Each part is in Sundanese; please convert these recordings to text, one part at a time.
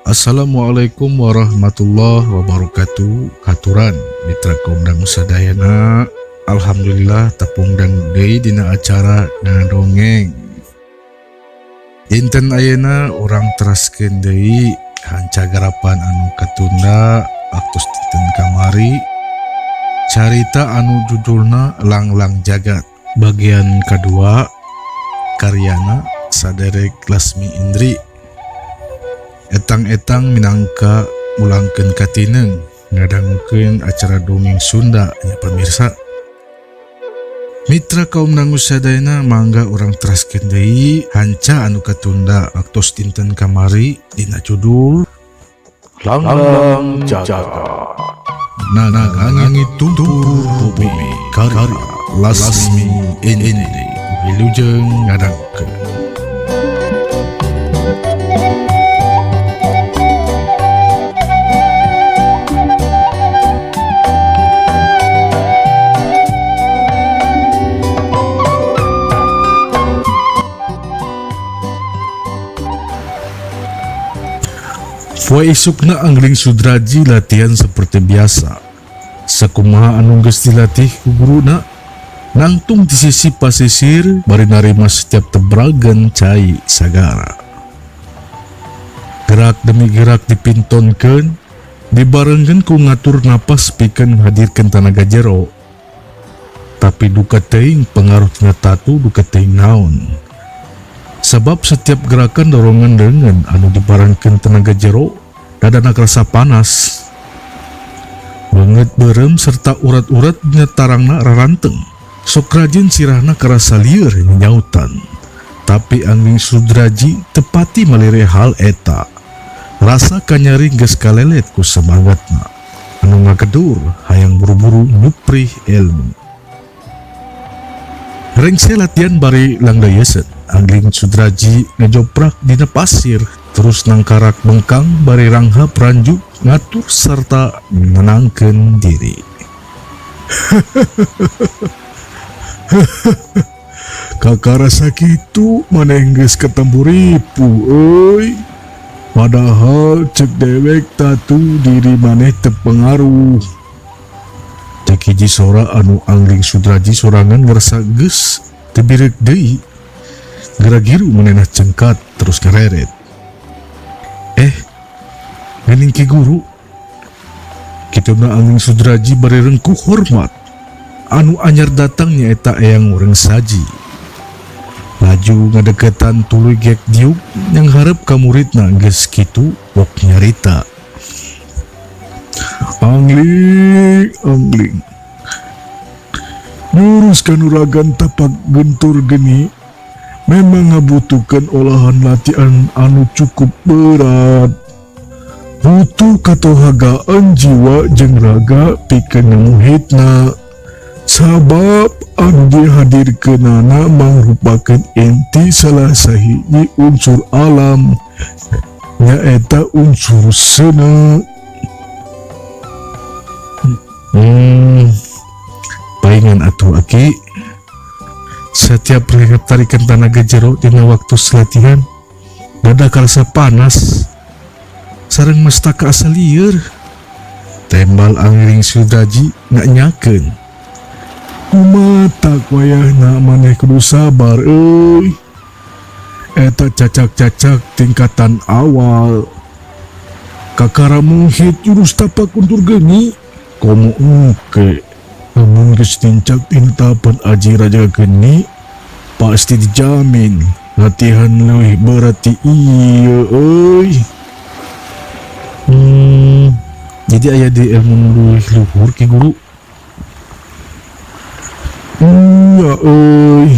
Assalamualaikum warahmatullahi wabarakatuh. Katuran mitra kondang sadayana, alhamdulillah tepung dang deui dina acara ngadongeng. Dinten ayeuna urang teraskeun deui hancagarapan anu katunda waktu dinten kamari. Carita anu judulna Langlang Jagat bagian kedua, karyana Saderek Lasmi Indri. Etang-etang minangka mulangkeun katineng ngadangukeun acara dongeng Sunda nya pemirsa. Mitra kaum dangu sadayana mangga urang teraskeun deui hanca anu katunda waktos dinten kamari dina judul Langlang Jagat. Nangangin tutur bumi karya Lasmi Indri wilujeng ngadangkeun. Poe isukna Angling Sudraji latihan seperti biasa. Sakumaha anu geus dilatih ku guruna, nangtung di sisi pasisir bari narima setiap tebragan cai sagara. Gerak demi gerak dipintonkeun, dibarengkeun ku ngatur napas pikeun hadirkeun tanaga jero. Tapi duka teuing pengaruh tina tatu duka teuing naon. Sebab setiap gerakan dorongan dengan anu dibarengkeun tenaga jero dadana kerasa panas. Banget berem serta urat-urat nya tarangna raranteng. Sok rajin sirahna kerasa lieur nyautan. Tapi Angling Sudraji tepati malire hal eta. Rasa kanyari geus kalelet ku semangatna. Anu ngagedur hayang buru-buru nyuprih ilmu. Rengse latihan bari langdayeseun. Angling Sudraji ngejoprak dina pasir, terus nangkarak bengkang bari ranghap ranjuk ngatur serta menenangkeun diri. Kakara sakitu maneh geus ketembu ripu euy. Padahal cek dewek tatu diri maneh teu pengaruh. Cek hiji sora anu Angling Sudraji sorangan ngerasa geus teu birek deui. Geragiru menenah cengkat terus kereret. Ngening ki guru. Kituna Angling Sudraji bari rengkuh hormat. Anu anyar datangnya eta eyang urang saji. Laju ngadeketan tuluy gek diuk yang harap ka muridna geus kitu wok nyarita. Angling. Luruskan uragan tapak gentur geni. Memang ngabutuhkan olahan latihan anu cukup berat. Butuh katohagaan jiwa jeung raga pikeun ngamuhitna. Sabab anu dihadirkeunana mangrupakeun inti salah sahiji unsur alam, nyaeta unsur seuneu. Paingan atuh Aki. Setiap tarikan tanaga jero dina waktu latihan, dada karasa panas, sareng mestaka asa lieur. Tembal Angling Sudraji nganyakeun. Kumaha wayahna maneh kudu sabar euy. Eta cacak-cacak tingkatan awal. Kakara muhit jurus tapak untur geni, komo engke. Namun geus tincak tintapan aji raja geni, pasti dijamin latihan leuwih berat ti ieu euy. Jadi aya di ilmu leuwih luhur ki guru. Ya euy.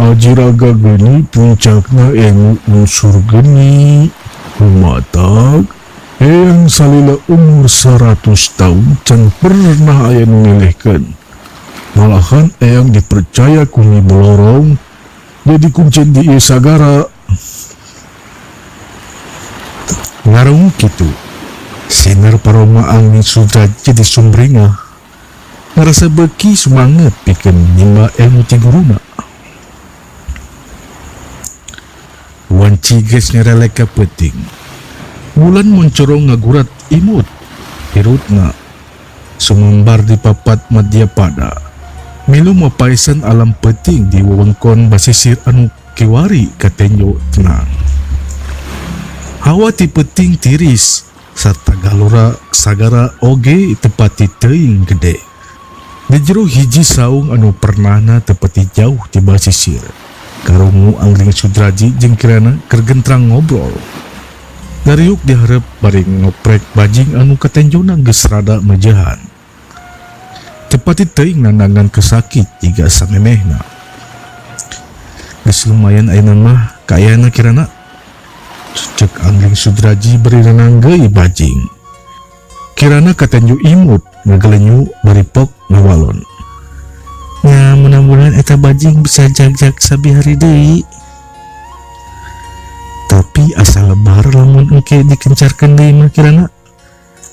Aji raga geni puncakna ilmu unsur geni. Kumatak yang salila umur 100 tahun can pernah aya nu ngelehkeun. Malahan eyang dipercaya ku Nyi Blorong jadi kuncen di ieu sagara. Ngarung kitu, sinar paroma Angling Sudraji di sumringah. Ngarasa beuki sumanget pikeun nimba ilmu ti guruna. Wanci geus ngareleka peuting. Wulan moncorong ngagurat imut. Hirutna sumambar di papat Madyapada. Milu mapaisan alam peting di wewengkon basisir anu kiwari katenyo tenang. Hawa ti peting tiris sarta galura sagara oge tepati teuing gede. Di jero hiji saung anu pernahna tepati jauh di basisir. Karungu Angling Sudraji jeung kirana keur gentrang ngobrol. Dariuk diharap bari ngoprek bajing anu katenjona geus rada mejehan. Tepati teuing nandangan kesakit jiga samemehna. Geus lumayan ayeuna mah kaayana kirana. Cek Angling Sudraji beri renang geui bajing. Kirana katenju imut ngagelenyu bari pok ngawalon. Nya mudah-mudahan eta bajing bisa jag-jag sabihari deui. Tapi asa lebar lamun engke dikencarkeun deui mah kirana.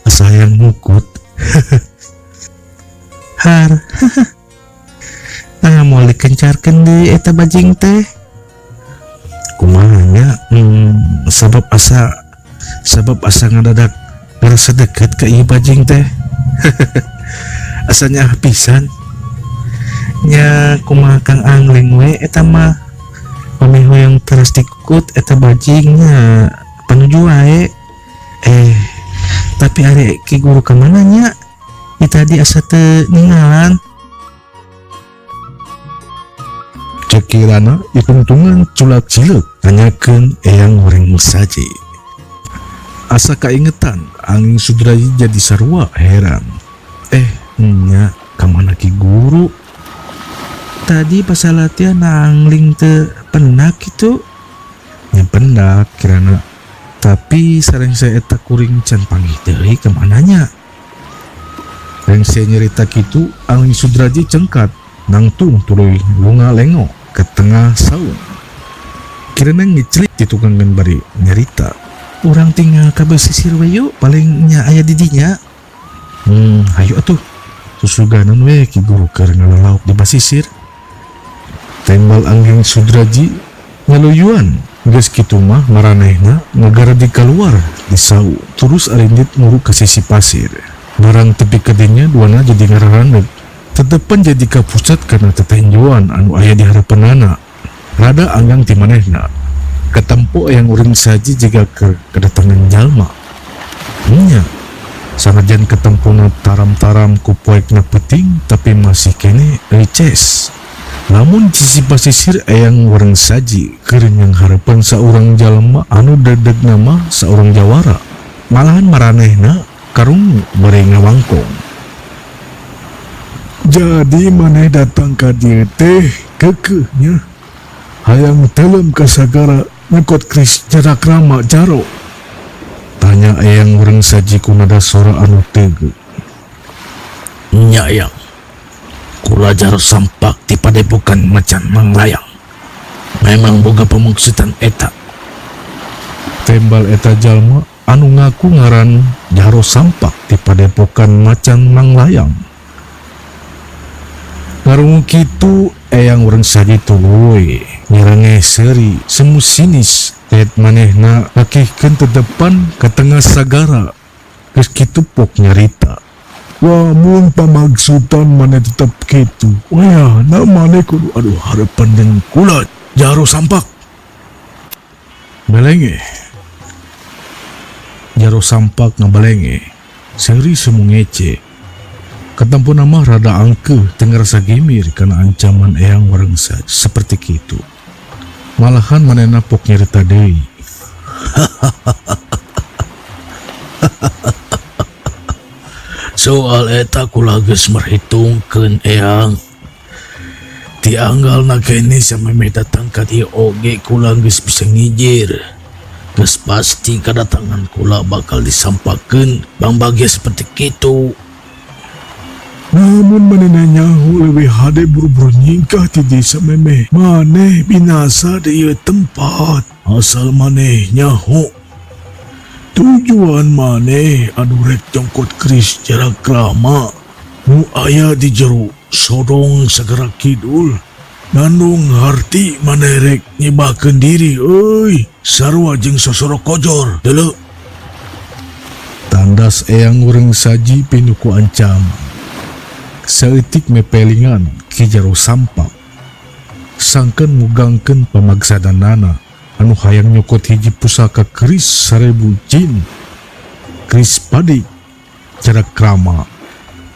Asa hayang ngukut. Har. Mau dikencarkeun deui eta bajing teh. Kumaha nya? Sabab asa ngadadak ngerasa deket ka ieu bajing teh. Asanya pisan. Nya kumaha Kang Angling we eta mah pameho yang terus dikut eta bajingnya panuju wae. Tapi ari Ki Guru ka mana nya? Tadi asa teu ningalan. Cekirana ipuntungan culak cileuk nanyakeun eyang goreng saji. Asa kaingetan Angling Sudraji jadi sarua heran. Nya kamana Ki Guru? Tadi pas latihan Angling teu pendak kitu. Nya pendak kirana. Tapi sareng saya eta kuring can panggih deui ka mananya. Rengse nyerita kitu Angling Sudraji cengkat nangtung tuluy lunga lengo ke tengah saung. Kirana ngiclik di tukang bari nyerita. Urang tinggal ka basisir we yuk, paling nya aya di dinya. Hayu atuh. Susuganan we Ki Guru keur ngalalauk di basisir. Tembal Angling Sudraji ngaluyuan. Geus kitu mah maranehna ngagara di keluar di saung. Terus arindit nguru ke sisi pasir. Barang tepi kadinya duana jadi ngararaneg. Tetepan jadi ka pusat karena tetenjuan anu aya di harapanana. Rada anggang ti manehna. Ketempo yang uring saji jika kedatangan jalma. Nya sanajan ketempuna taram-taram ku poekna peting tapi masih kene rices. Namun sisi pasisir eyang urang saji keureun yang harapan saurang jalma anu dedeg nama saurang jawara. Malahan maranehna karung bari ngawangkong. Jadi maneh datang ka dieu teh keukeuhnya hayang telem ka sagara ngekot Kris Jarakrama Jaro. Tanya eyang urang saji ku nada sora anu teugeuk. Nya yang kula Jaro sampak ti padepokan macan Manglayang. Memang boga pamuksutan eta. Tembal eta jalma anu ngaku ngaran Jaro sampak ti padepokan macan Manglayang. Ngarungu kitu eyang urang saji tuluy nyerenge seri semu sinis tet manehna ngakihkeun teu depan ka tengah sagara. Geus kitu pok nyarita. Wah, mun pamagsutan maneh tetep kitu. Wah, na maneh kudu harapan dan kula Jaro sampak. Belenge. Jaro sampak ngabalenge. Seri semu ngece. Katampo nama rada angkeuh teu ngarasa gemir kana ancaman eyang wareng saja seperti kitu. Malahan manehna pok nyarita deui. Soal eta kula geus merhitungkeun eyang. Ti anggalna kene samemeh datang ka dieu oge kula geus bisa ngijir. Geus pasti kedatangan kula bakal disampakeun bang-bagya seperti kitu. Namun manehna nyaho leuwih hade buru-buru nyingkah ti dieu samemeh. Maneh binasa di ieu tempat. Asal maneh nyaho tujuan maneh anu rek jongkot Kris Jarakrama nu aya di jero sodong sagara kidul. Nandung harti maneh rek nyebakeun diri euy sarua jeung sosoro kojor deuleu. Tandas eyang urang saji pinuku ancam. Saeutik mepelingan ki jero sampak. Sangkeun mugangkeun pamagsadanana anu hayang nyokot hiji pusaka keris 1000 jin. Keris padik cara krama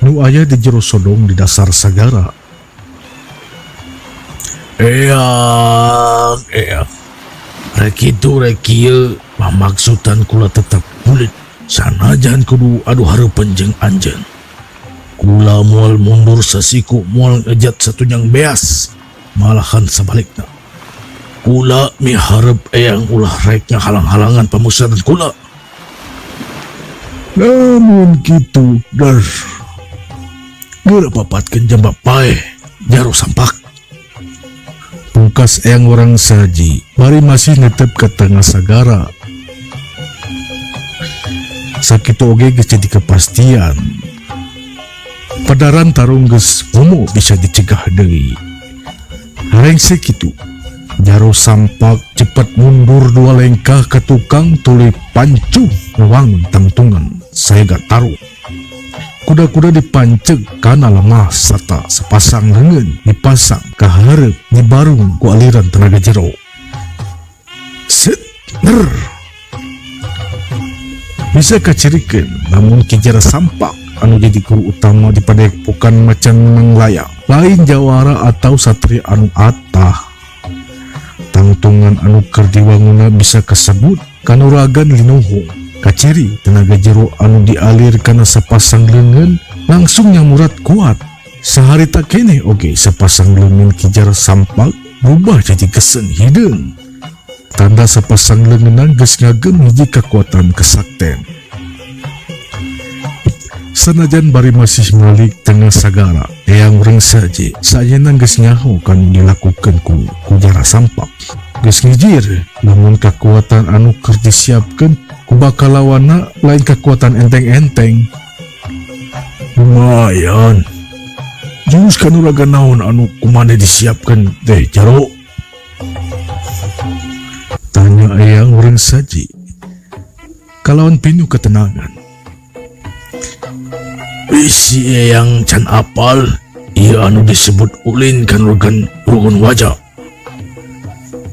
nu aya di jero sodong di dasar sagara. Eyang rek itu rek ieu pamaksudan kula tetep bulit sanajan kudu adu hareupeun jeung anjeun. Kula moal mundur sasiku moal ngejat satunyang beas, malahan sebalikna. Kula miharep eyang ulah rek halang-halangan pamusatan kula. Namun kitu dar geura papatkeun jamba paeh jaro sampak. Pungkas eyang orang saji bari masih netep ke tengah sagara. Sakitu oge geus jadi kepastian. Padaran tarung geus momo bisa dicegah deui. Hareng kitu jaro sampak cepat mundur 2 lengkah ke tukang tuli pancu wangun tangtungan saega tarung. Kuda-kuda dipanceg kana lemah serta sepasang leungeun dipasang ka hareup dibarung ku aliran tenaga jero. Set ner. Bisa kacirikeun namun ki jara sampak anu jadi guru utama di padepokan macan manglayang lain jawara atau satria anu atah. Tangtungan anu keur diwangunna bisa kasebut kanuragan linuhung. Kaciri tenaga jero anu dialir kana sepasang leungeun langsung nyamurat kuat. Saharita keneh oge sepasang leungeun ki jara sampak berubah jadi geuseun hideung. Tanda sepasang leungeunna geus ngagem hiji kekuatan kesakten. Sanajan bari masih malik tengah sagara, eyang urang saji sayeuna geus nyaho kan dilakukeun ku jara sampak. Geus ngijir namun kekuatan anu keur disiapkeun ku bakal lawanna lain kekuatan enteng-enteng. Lumayan. Jurus kanuragan naon anu kumaneh disiapkeun teh jaro? Tanya eyang urang saji. Kalawan pinuh ketenangan. Bisi eyang can apal ieu anu disebut ulin kanuragan ruhun wajah.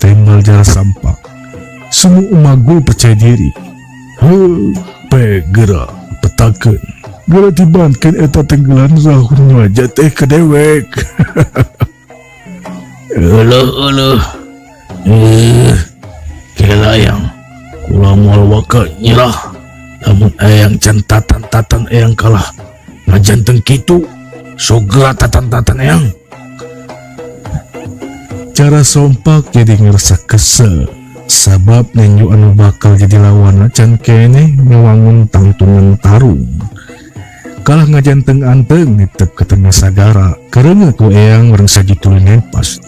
Tembal jara sampak. Semua umagul percaya diri. Geura petakeun. Geura dibankeun eta tenggelan rahun wajah teh ke dewek. Eueuh. Kelayang. Kula moal waka nyerah. Namun eyang can tatan-tatan eyang kalah. Ngajanteng kitu. Sogera tatan-tatan eyang. Cara sompak jadi ngerasa kesel. Sabab nenyu anu bakal jadi lawanna can keneh ngewangun tangtungan tarung. Kalah ngajanteng anteng netep ke tengah sagara. Karena ku eyang urang saji tuluy nempas.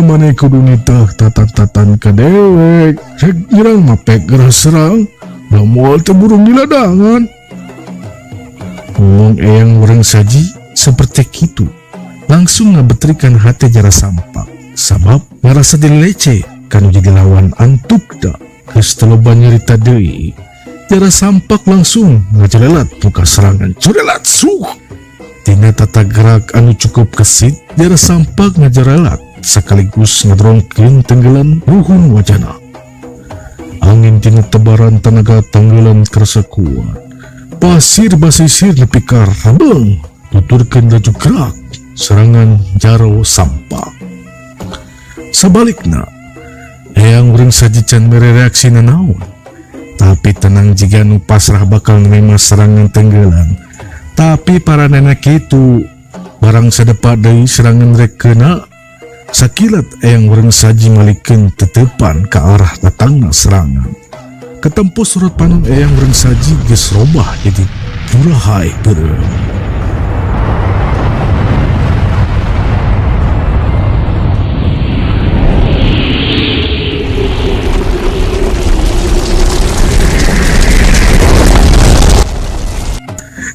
Maneh kudu nitah tatan-tatan ka dewek. Rek nyerang mapek gerah serang. Da moal teu burung diladangan. Ngomong eyang urang saji seperti kitu. Langsung ngabetrikan hati jara sampak. Sabab ngerasa dilece kanu jadi lawan antuk da geus teloba nyerita deui. Jara sampak langsung ngajelelat muka serangan curelat suh. Tina tata gerak anu cukup kesit jara sampak ngajarelat sekaligus ngedrongkeun tenggelan ruhun wajana. Angin tina tebaran tenaga tenggelan kerasa kuat. Pasir basisir nepi ka rabeng tuturkeun laju gerak serangan jaro sampak. Sebalikna eyang urang saji can mere reaksi nanaon. Tapi tenang jika nu pasrah bakal nerima serangan tenggelan. Tapi para nenek itu barang sadepa deui serangan rek keuna. Sakilat eyang urang saji malikeun tetepan ke arah datangna serangan. Ketempo surut panon eyang urang saji geus robah jadi jurahai beureum.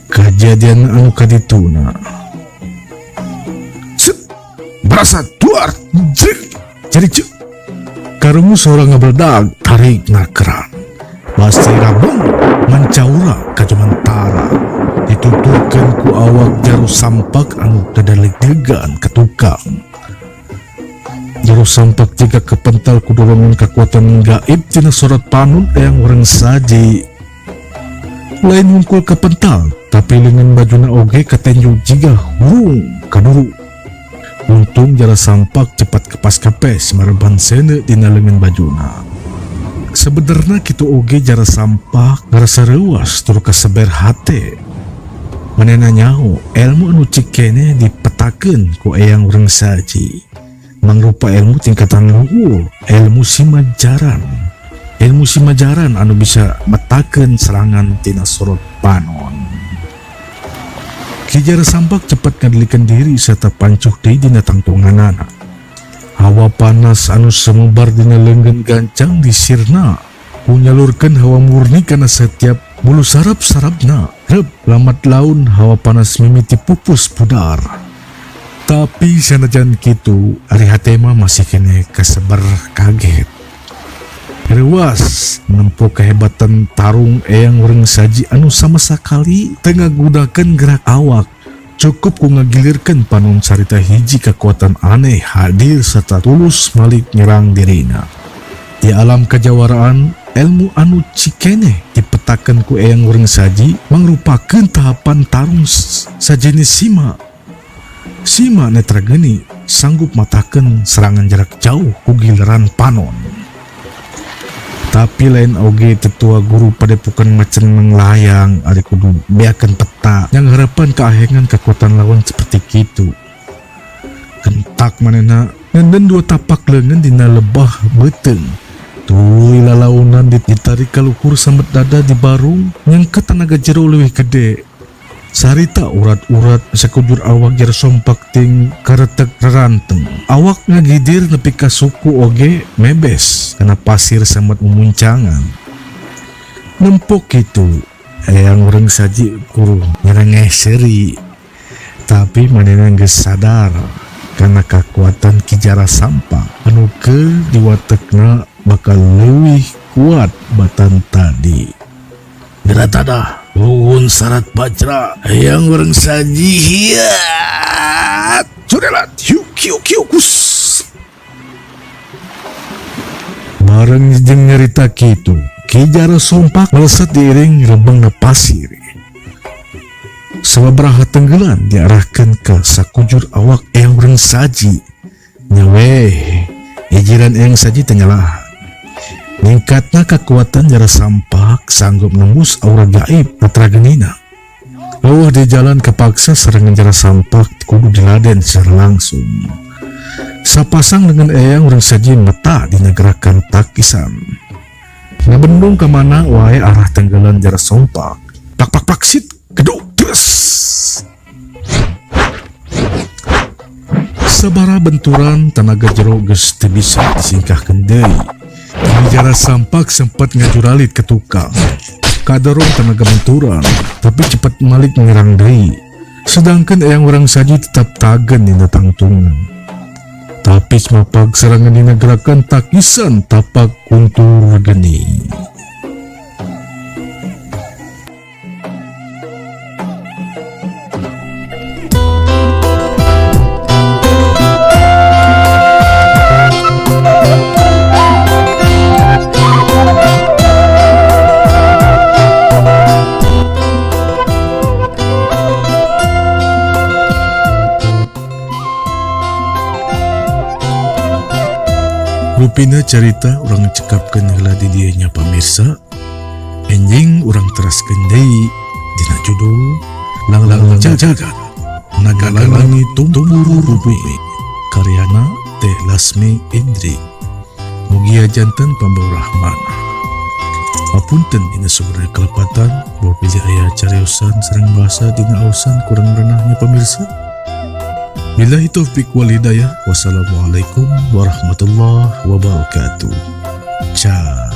Kejadian anu kadituna berasa duar jadi karungu seorang ngabeledag tarik na keran Basi rabung mancaura ka jumantara. Dituturkan ku awak jaro sampak anu dadalik degaan ke tukang. Jaro sampak jika kepental ku dorongan kekuatan gaib tina sorot panun yang orang saji. Lain mungkul kepental, tapi lengan bajuna oge katenju jiga hurung kaduru. Untung jara sampak cepat kepas kepes maraban sene dina lengan bajuna. Sebenarnya kitu oge jara sampak ngerasa rewas turu kaseber hate. Manena nyaho ilmu anu cikene dipetakeun ku eyang urang saji. Mangrupa ilmu tingkatan luhur, ilmu simajaran. Ilmu simajaran anu bisa metakeun serangan tina sorot panon. Ki jara sampak cepat ngadilikeun diri serta pancuh deui dina tangtunganana. Hawa panas anu sumebar dina leunggeun gancang di sirna nyalurkeun hawa murni kana setiap bulu sarap-sarapna. Rep lamat laun hawa panas mimiti pupus pudar. Tapi sanajan kitu ari hate mah masih kene kasebar kaget. Rewas menempuh kehebatan tarung eyang urang saji anu sama sakali tengah gunakan gerak awak. Cukup ku ngagilirkeun panon carita hiji kekuatan aneh hadir serta tulus malik nyerang dirina. Di alam kejawaraan, ilmu anu cikene dipetakeun ku eyang urang saji mangrupakeun tahapan tarung sajenis sima. Sima netra geni sanggup matakeun serangan jarak jauh ku giliran panon. Tapi lain oge tetua guru padepokan macan menglayang ari kudu beakeun peta yang harapan keahengan kekuatan lawan seperti kitu. Kentak manehna nenden dua tapak leungeun dina lebah beuteung. Tuluy lalaunan ditarik kaluhur sambat dada di barung nyangka tenaga jero leuwih gede. Sarita urat-urat sakujur awak jara sompak ting karetek raranteng. Awak ngagidir nepi ka suku oge mebes kana pasir sambat memuncangan. Nempok kitu eyang urang saji kuru nyerengeh seri. Tapi manehna geus sadar kana kekuatan ki jara sampak anu keur diwatekna bakal leuwih kuat batan tadi. Geratada Luhun syarat bajra yang orang saji hiat curelat hiu kus. Bareng jeung nyarita kitu Ki Jara sompak melesat diiring rembangna pasir. Sababaraha tenggelan diarahkan ke sakujur awak yang orang saji. Nyawe ijiran yang saji tenyalah. Ningkatna kekuatan Jara sampak sanggup nembus aura gaib netra genina. Leuwih di jalan kepaksa serangan Jara sampak kudu diladen secara langsung. Sapasang dengan eyang urang saji mata dina gerakan takisan. Ngabendung kamana wae arah tenggelan Jara sompak. Plak sit geduk terus. Sabara benturan tenaga jero geus teu bisa disingkahkeun deui. Jara sampak sempat ngajuralit ke tukang. Kadarong tenaga benturan, tapi cepat malik menyerang deui. Sedangkan eyang urang saji tetap tagan dina tangtungan. Tapi semapag serangan dina gerakan takisan tapak kuntur geni. Rupina cerita orang cekapkan heula di dianya pamirsa. Enjing orang teraskeun deui dina judul Lang-lang Jagat Nagara Langit Tumburu Rupi karyana Teh Lasmi Indri. Mugia janten pambaurahmana. Papunten dina sumber kelepatan bahwa pilih aya cariosan sareng bahasa dina ausan kurang renahnya pamirsa. Billahi taufiq wal hidayah. Wassalamualaikum warahmatullahi wabarakatuh. Ciao.